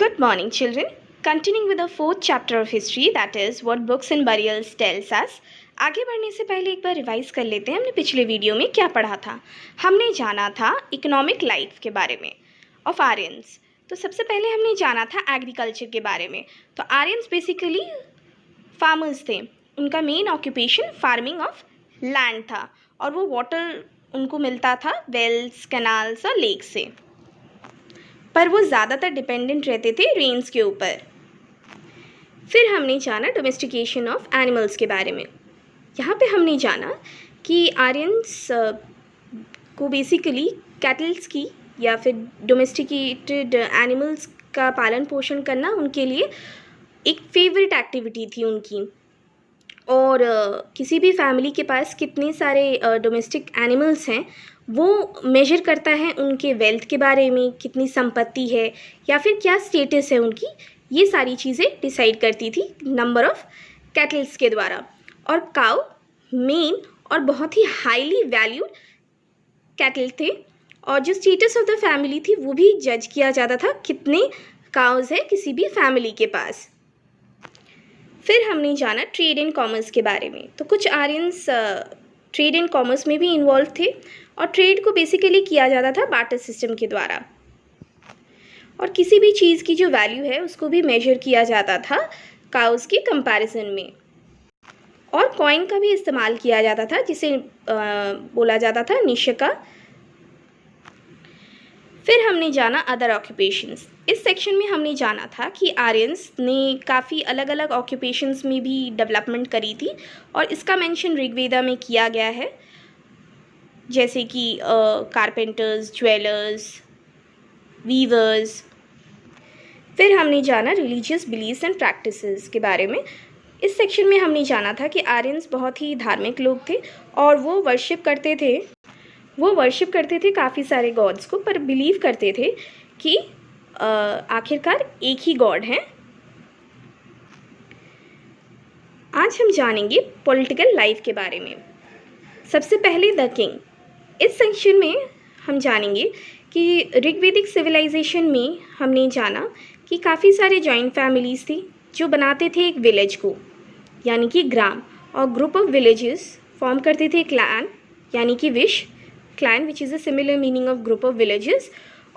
Good morning, children. Continuing with the fourth chapter of history, that is what books and burials tells us. आगे बढ़ने से पहले एक बार revise कर लेते हैं हमने पिछले वीडियो में क्या पढ़ा था। हमने जाना था इकोनॉमिक लाइफ के बारे में ऑफ आर्यंस। तो सबसे पहले हमने जाना था एग्रीकल्चर के बारे में। तो आर्यंस बेसिकली फार्मर्स थे। उनका main occupation farming of land था और वो वाटर उनको मिलता था वेल्स, कैनाल्स और लेक से, पर वो ज़्यादातर डिपेंडेंट रहते थे रेन्स के ऊपर। फिर हमने जाना डोमेस्टिकेशन ऑफ एनिमल्स के बारे में। यहाँ पे हमने जाना कि आर्यंस को बेसिकली कैटल्स की या फिर डोमेस्टिकेटेड एनिमल्स का पालन पोषण करना उनके लिए एक फेवरेट एक्टिविटी थी उनकी। और किसी भी फैमिली के पास कितने सारे डोमेस्टिक एनिमल्स हैं वो मेजर करता है उनके वेल्थ के बारे में, कितनी संपत्ति है या फिर क्या स्टेटस है उनकी, ये सारी चीज़ें डिसाइड करती थी नंबर ऑफ कैटल्स के द्वारा। और काउ मेन और बहुत ही हाईली वैल्यूड कैटल थे और जो स्टेटस ऑफ द फैमिली थी वो भी जज किया जाता था कितने काउज है किसी भी फैमिली के पास। फिर हमने जाना ट्रेड एंड कॉमर्स के बारे में। तो कुछ आर्यंस ट्रेड एंड कॉमर्स में भी इन्वॉल्व थे और ट्रेड को बेसिकली किया जाता था बार्टर सिस्टम के द्वारा। और किसी भी चीज़ की जो वैल्यू है उसको भी मेजर किया जाता था काउस के कंपैरिजन में। और कॉइन का भी इस्तेमाल किया जाता था जिसे बोला जाता था निशका। फिर हमने जाना अदर ऑक्यूपेशंस। इस सेक्शन में हमने जाना था कि आर्यंस ने काफ़ी अलग अलग ऑक्यूपेशंस में भी डेवलपमेंट करी थी और इसका मेंशन ऋग्वेदा में किया गया है, जैसे कि कारपेंटर्स, ज्वेलर्स, वीवर्स। फिर हमने जाना रिलीजियस बिलीव्स एंड प्रैक्टिसेस के बारे में। इस सेक्शन में हमने जाना था कि आर्यंस बहुत ही धार्मिक लोग थे और वो वर्शिप करते थे काफ़ी सारे गॉड्स को, पर बिलीव करते थे कि आखिरकार एक ही गॉड हैं। आज हम जानेंगे पॉलिटिकल लाइफ के बारे में। सबसे पहले द किंग। इस सेक्शन में हम जानेंगे कि ऋग्वेदिक सिविलाइजेशन में हमने जाना कि काफ़ी सारे जॉइंट फैमिलीज़ थी जो बनाते थे एक विलेज को यानी कि ग्राम, और ग्रुप ऑफ विलेजेस फॉर्म करते थे क्लैन यानी कि wish clan which is a similar meaning of group of villages.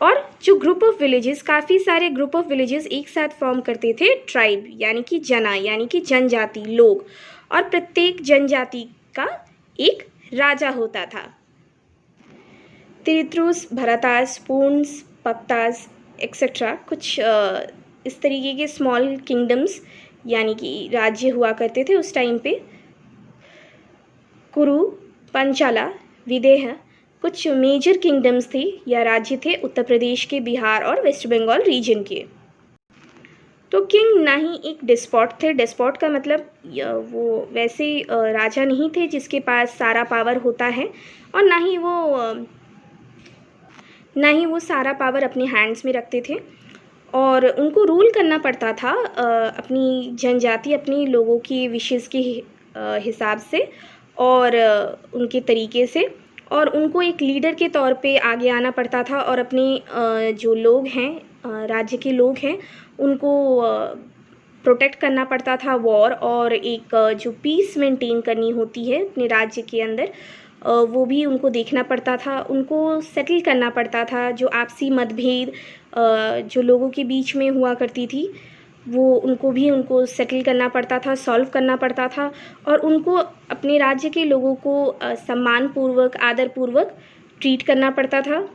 और जो ग्रुप ऑफ विलेजेस, काफ़ी सारे ग्रुप ऑफ विलेजेस एक साथ फॉर्म करते थे ट्राइब यानी कि जना यानी कि जनजाति लोग, और प्रत्येक जनजाति का एक राजा होता था। तिरित्रुस, भरतास, पूर्ण्स, पक्तास एक्सेट्रा कुछ इस तरीके के स्मॉल किंगडम्स यानी कि राज्य हुआ करते थे उस टाइम पे। कुरु, पंचाला, विदेह कुछ मेजर किंगडम्स थे या राज्य थे उत्तर प्रदेश के, बिहार और वेस्ट बंगाल रीजन के। तो किंग ना ही एक डिस्पॉट थे। डिस्पॉट का मतलब वो वैसे राजा नहीं थे जिसके पास सारा पावर होता है, और ना ही वो सारा पावर अपने हैंड्स में रखते थे। और उनको रूल करना पड़ता था अपनी जनजाति, अपने लोगों की विशेष के हिसाब से और उनके तरीके से, और उनको एक लीडर के तौर पे आगे आना पड़ता था और अपने जो लोग हैं राज्य के लोग हैं उनको प्रोटेक्ट करना पड़ता था वॉर, और एक जो पीस मेंटेन करनी होती है अपने राज्य के अंदर वो भी उनको देखना पड़ता था। उनको सेटल करना पड़ता था जो आपसी मतभेद जो लोगों के बीच में हुआ करती थी वो उनको सेटल करना पड़ता था, सॉल्व करना पड़ता था, और उनको अपने राज्य के लोगों को सम्मानपूर्वक, आदरपूर्वक ट्रीट करना पड़ता था।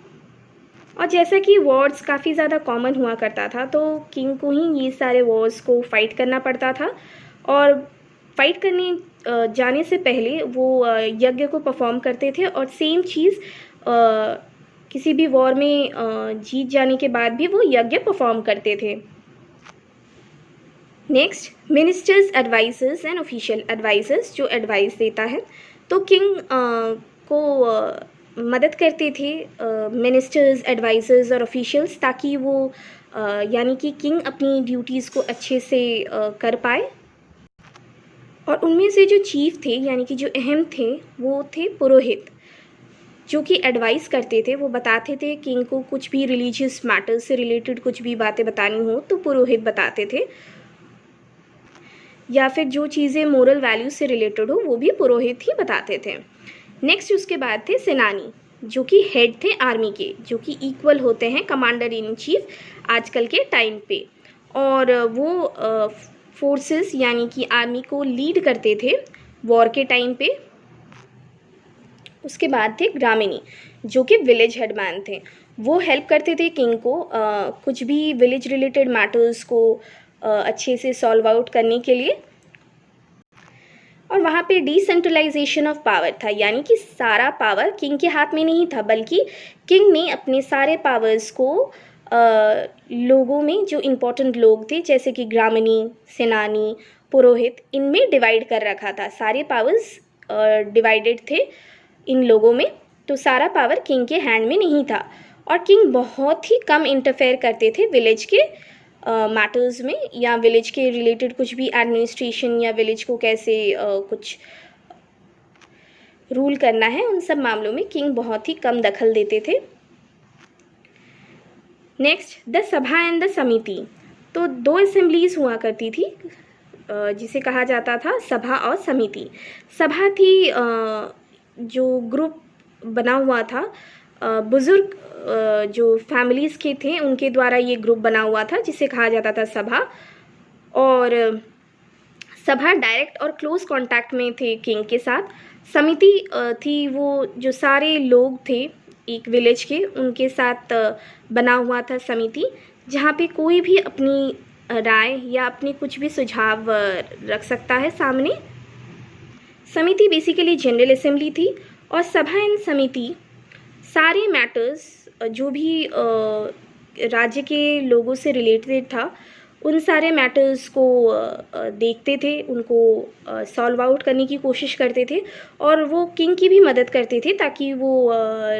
और जैसा कि वॉर्स काफ़ी ज़्यादा कॉमन हुआ करता था तो किंग को ही ये सारे वॉर्स को फाइट करना पड़ता था, और फाइट करने जाने से पहले वो यज्ञ को परफॉर्म करते थे, और सेम चीज़ किसी भी वॉर में जीत जाने के बाद भी वो यज्ञ परफॉर्म करते थे। Next, ministers, advisers and official advisers, जो एडवाइस देता है। तो किंग को मदद करते थे मिनिस्टर्स, एडवाइजर्स और ऑफिशियल्स, ताकि वो यानी कि किंग अपनी ड्यूटीज़ को अच्छे से कर पाए। और उनमें से जो चीफ थे यानी कि जो अहम थे वो थे पुरोहित। जो कि एडवाइस करते थे। वो बताते थे किंग को कुछ भी रिलीजियस मैटर्स से रिलेटेड कुछ भी बातें बतानी हो तो पुरोहित बताते थे, या फिर जो चीज़ें मोरल वैल्यूज से रिलेटेड हो वो भी पुरोहित ही बताते थे। नेक्स्ट उसके बाद थे सेनानी, जो कि हेड थे आर्मी के, जो कि इक्वल होते हैं कमांडर इन चीफ आजकल के टाइम पे, और वो फोर्सेस यानी कि आर्मी को लीड करते थे वॉर के टाइम पे। उसके बाद थे ग्रामीणी, जो कि विलेज हेडमैन थे। वो हेल्प करते थे किंग को कुछ भी विलेज रिलेटेड मैटर्स को अच्छे से सॉल्व आउट करने के लिए। और वहाँ पे डिसेंट्रलाइजेशन ऑफ पावर था, यानी कि सारा पावर किंग के हाथ में नहीं था, बल्कि किंग ने अपने सारे पावर्स को लोगों में, जो इम्पोर्टेंट लोग थे जैसे कि ग्रामीणी, सेनानी, पुरोहित, इनमें डिवाइड कर रखा था। सारे पावर्स डिवाइडेड थे इन लोगों में, तो सारा पावर किंग के हैंड में नहीं था। और किंग बहुत ही कम इंटरफेयर करते थे विलेज के मैटर्स में, या विलेज के रिलेटेड कुछ भी एडमिनिस्ट्रेशन, या विलेज को कैसे कुछ रूल करना है, उन सब मामलों में किंग बहुत ही कम दखल देते थे। नेक्स्ट द सभा एंड द समिति। तो दो असेंबलीज हुआ करती थी जिसे कहा जाता था सभा और समिति। सभा थी जो ग्रुप बना हुआ था बुज़ुर्ग जो फैमिलीज़ के थे उनके द्वारा ये ग्रुप बना हुआ था, जिसे कहा जाता था सभा। और सभा डायरेक्ट और क्लोज कांटेक्ट में थे किंग के साथ। समिति थी वो जो सारे लोग थे एक विलेज के, उनके साथ बना हुआ था समिति, जहाँ पे कोई भी अपनी राय या अपनी कुछ भी सुझाव रख सकता है सामने। समिति बेसिकली जनरल असेंबली थी, और सभा एंड समिति सारे मैटर्स जो भी राज्य के लोगों से रिलेटेड था, उन सारे मैटर्स को देखते थे, उनको सॉल्व आउट करने की कोशिश करते थे, और वो किंग की भी मदद करते थे ताकि वो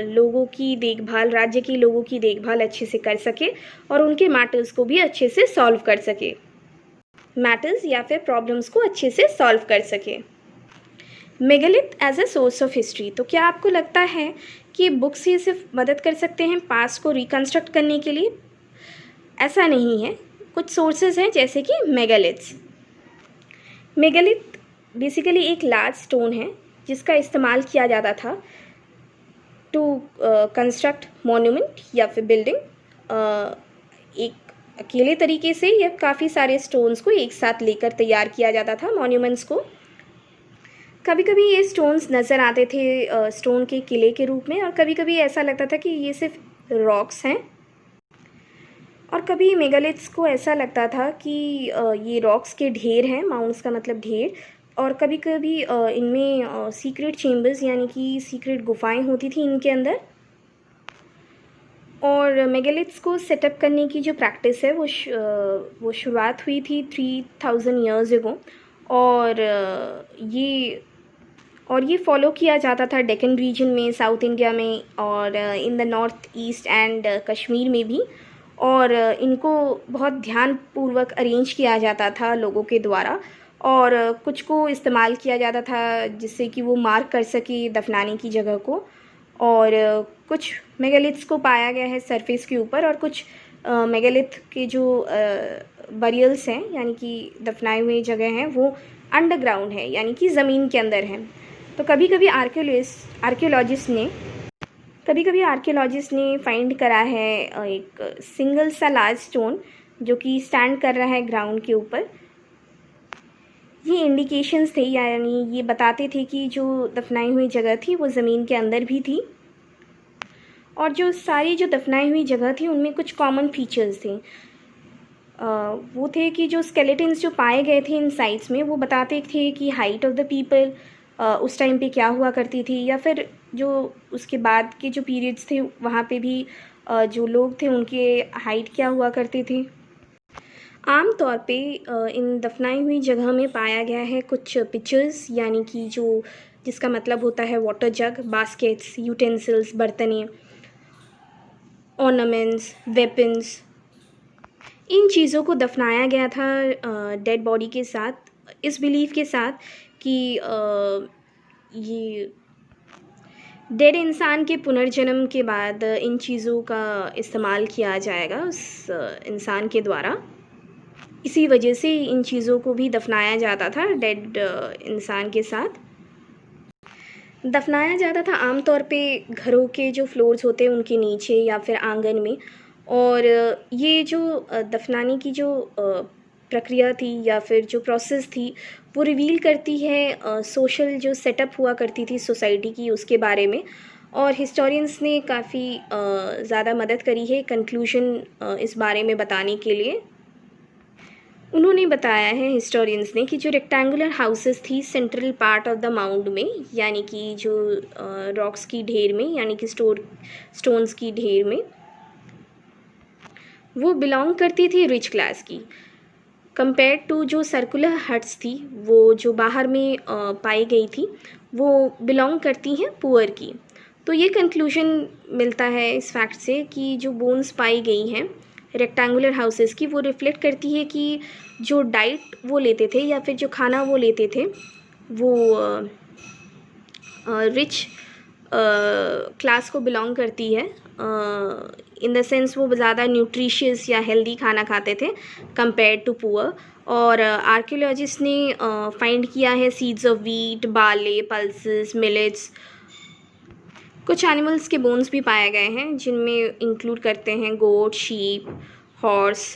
लोगों की देखभाल, राज्य के लोगों की देखभाल अच्छे से कर सके और उनके मैटर्स को भी अच्छे से सॉल्व कर सके, मैटर्स या फिर प्रॉब्लम्स को अच्छे से सॉल्व कर सके। Megalith as a source of history. तो क्या आपको लगता है कि बुक्स ये सिर्फ मदद कर सकते हैं पास्ट को रिकन्स्ट्रक्ट करने के लिए? ऐसा नहीं है। कुछ सोर्सेज हैं जैसे कि मेगालिथ्स। मेगालिथ बेसिकली एक लार्ज स्टोन है जिसका इस्तेमाल किया जाता था टू कंस्ट्रक्ट मॉन्यूमेंट या फिर बिल्डिंग। एक अकेले तरीके से या काफ़ी सारे स्टोन्स को एक साथ लेकर तैयार किया जाता था मॉन्यूमेंट्स को। कभी कभी ये स्टोन्स नज़र आते थे स्टोन के किले के रूप में, और कभी कभी ऐसा लगता था कि ये सिर्फ रॉक्स हैं, और कभी मेगालिथ्स को ऐसा लगता था कि ये रॉक्स के ढेर हैं, माउंट्स का मतलब ढेर, और कभी कभी इनमें सीक्रेट चेम्बर्स यानी कि सीक्रेट गुफाएं होती थी इनके अंदर। और मेगालिथ्स को सेटअप करने की जो प्रैक्टिस है वो शुरुआत हुई थी 3000 ईयर्स एगो, और ये फॉलो किया जाता था डेक्कन रीजन में, साउथ इंडिया में, और in the north east and Kashmir में भी। और इनको बहुत ध्यानपूर्वक अरेंज किया जाता था लोगों के द्वारा, और कुछ को इस्तेमाल किया जाता था जिससे कि वो मार्क कर सके दफनाने की जगह को। और कुछ मेगालिथ्स को पाया गया है सरफेस के ऊपर, और कुछ मेगालिथ के जो बरियल्स हैं यानी कि दफनाए हुए जगह हैं वो अंडरग्राउंड है, यानी कि ज़मीन के अंदर हैं। तो कभी कभी आर्कियोलॉजिस्ट ने फाइंड करा है एक सिंगल सा लार्ज स्टोन जो कि स्टैंड कर रहा है ग्राउंड के ऊपर। ये इंडिकेशंस थे, यानी ये बताते थे कि जो दफनाई हुई जगह थी वो ज़मीन के अंदर भी थी, और जो सारी जो दफनाई हुई जगह थी उनमें कुछ कॉमन फीचर्स थे। वो थे कि जो स्केलेटन्स जो पाए गए थे इन साइट्स में, वो बताते थे कि हाइट ऑफ द पीपल उस टाइम पे क्या हुआ करती थी, या फिर जो उसके बाद के जो पीरियड्स थे वहाँ पे भी जो लोग थे उनके हाइट क्या हुआ करते थे। आम तौर पे इन दफनाई हुई जगह में पाया गया है कुछ पिक्चर्स, यानी कि जिसका मतलब होता है वाटर जग, बास्केट्स, यूटेंसिल्स, बर्तनें, ऑर्नामेंट्स, वेपन्स। इन चीज़ों को दफनाया गया था डेड बॉडी के साथ, इस बिलीफ के साथ कि डेड इंसान के पुनर्जन्म के बाद इन चीज़ों का इस्तेमाल किया जाएगा उस इंसान के द्वारा। इसी वजह से इन चीज़ों को भी दफनाया जाता था डेड इंसान के साथ। दफनाया जाता था आमतौर पे घरों के जो फ्लोर्स होते हैं उनके नीचे या फिर आंगन में। और ये जो दफनाने की जो प्रक्रिया थी या फिर जो प्रोसेस थी वो रिवील करती है सोशल जो सेटअप हुआ करती थी सोसाइटी की उसके बारे में। और हिस्टोरियंस ने काफ़ी ज़्यादा मदद करी है कंक्लूजन इस बारे में बताने के लिए। उन्होंने बताया है हिस्टोरियंस ने कि जो रेक्टेंगुलर हाउसेस थी central part of the mound में, यानी कि जो रॉक्स की ढेर में, यानी कि स्टोन्स की ढेर में, वो बिलोंग करती थी रिच क्लास की कंपेयर टू जो सर्कुलर हट्स थी वो जो बाहर में पाई गई थी वो बिलोंग करती हैं पुअर की। तो ये कंक्लूजन मिलता है इस फैक्ट से कि जो बोन्स पाई गई हैं रेक्टेंगुलर हाउसेस की वो रिफ्लेक्ट करती है कि जो डाइट वो लेते थे या फिर जो खाना वो लेते थे वो रिच क्लास को बिलोंग करती है। इन द सेंस वो ज़्यादा न्यूट्रिशियस या हेल्दी खाना खाते थे कंपेयर टू पुअर। और आर्कियोलॉजिस्ट ने फाइंड किया है seeds of wheat, barley, pulses, millets. कुछ एनिमल्स के बोन्स भी पाए गए हैं जिनमें इंक्लूड करते हैं गोट, शीप, हॉर्स।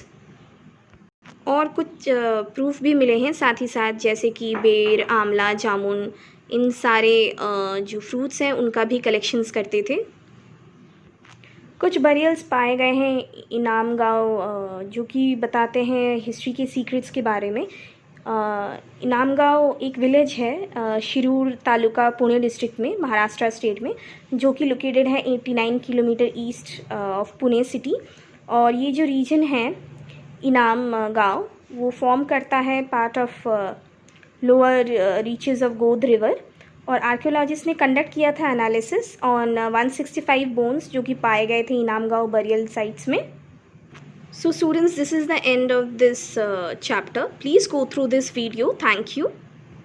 और कुछ प्रूफ भी मिले हैं साथ ही साथ, जैसे कि बेर, आंवला, जामुन, इन सारे जो फ्रूट्स हैं उनका भी कलेक्शंस करते थे। कुछ बरियल्स पाए गए हैं इनाम गाँव जो कि बताते हैं हिस्ट्री के सीक्रेट्स के बारे में। इनाम गाँव एक विलेज है शिरूर तालुका, पुणे डिस्ट्रिक्ट में, महाराष्ट्र स्टेट में, जो कि लोकेटेड है 89 kilometre east of Pune city. और ये जो रीजन है इनाम गाँव वो फॉर्म करता है part of lower reaches of गोद रिवर। और आर्कियोलॉजिस्ट ने कंडक्ट किया था एनालिसिस ऑन 165 बोन्स जो कि पाए गए थे इनाम गाँव बरियल साइट्स में। So students, this is the end of this chapter. Please go through this video. Thank you.